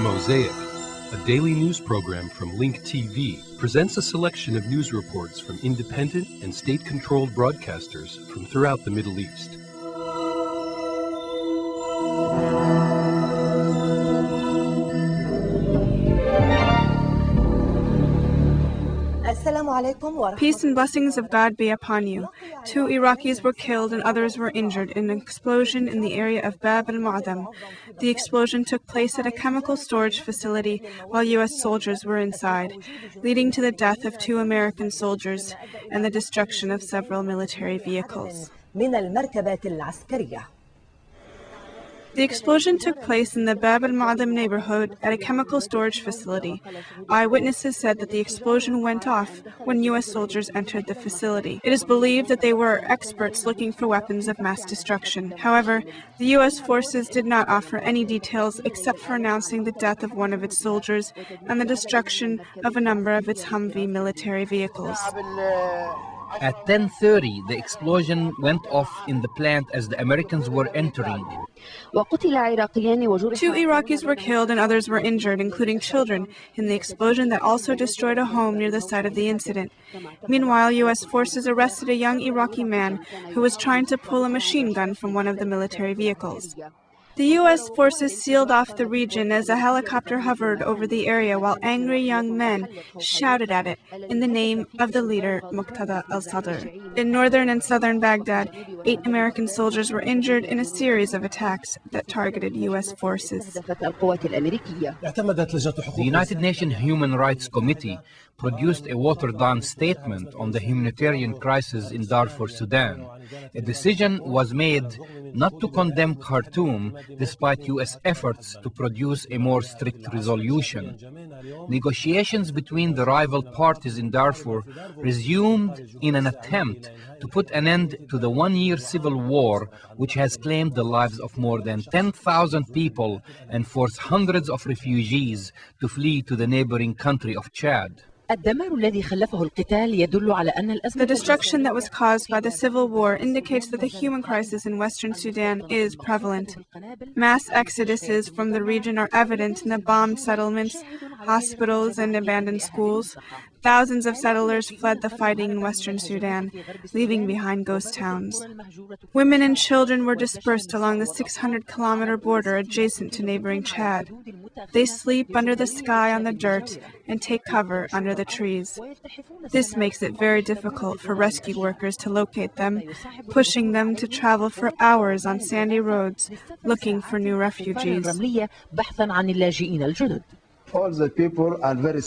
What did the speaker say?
Mosaic, a daily news program from Link TV, presents a selection of news reports from independent and state-controlled broadcasters from throughout the Middle East. Peace and blessings of God be upon you. 2 Iraqis were killed and others were injured in an explosion in the area of Bab al-Ma'dam. The explosion took place at a chemical storage facility while U.S. soldiers were inside, leading to the death of 2 American soldiers and the destruction of several military vehicles. The explosion took place in the Bab al-Ma'dam neighborhood at a chemical storage facility. Eyewitnesses said that the explosion went off when U.S. soldiers entered the facility. It is believed that they were experts looking for weapons of mass destruction. However, the U.S. forces did not offer any details except for announcing the death of one of its soldiers and the destruction of a number of its Humvee military vehicles. At 10:30, the explosion went off in the plant as the Americans were entering. 2 Iraqis were killed and others were injured, including children, in the explosion that also destroyed a home near the site of the incident. Meanwhile, U.S. forces arrested a young Iraqi man who was trying to pull a machine gun from one of the military vehicles. The U.S. forces sealed off the region as a helicopter hovered over the area while angry young men shouted at it in the name of the leader, Muqtada al-Sadr. In northern and southern Baghdad, 8 American soldiers were injured in a series of attacks that targeted U.S. forces. The United Nations Human Rights Committee produced a watered-down statement on the humanitarian crisis in Darfur, Sudan. A decision was made not to condemn Khartoum despite U.S. efforts to produce a more strict resolution. Negotiations between the rival parties in Darfur resumed in an attempt to put an end to the one-year civil war, which has claimed the lives of more than 10,000 people and forced hundreds of refugees to flee to the neighboring country of Chad. The destruction that was caused by the civil war indicates that the human crisis in Western Sudan is prevalent. Mass exoduses from the region are evident in the bombed settlements, hospitals, and abandoned schools. Thousands of settlers fled the fighting in Western Sudan, leaving behind ghost towns. Women and children were dispersed along the 600-kilometer border adjacent to neighboring Chad. They sleep under the sky on the dirt and take cover under the trees. This makes it very difficult for rescue workers to locate them, pushing them to travel for hours on sandy roads looking for new refugees. All the people are very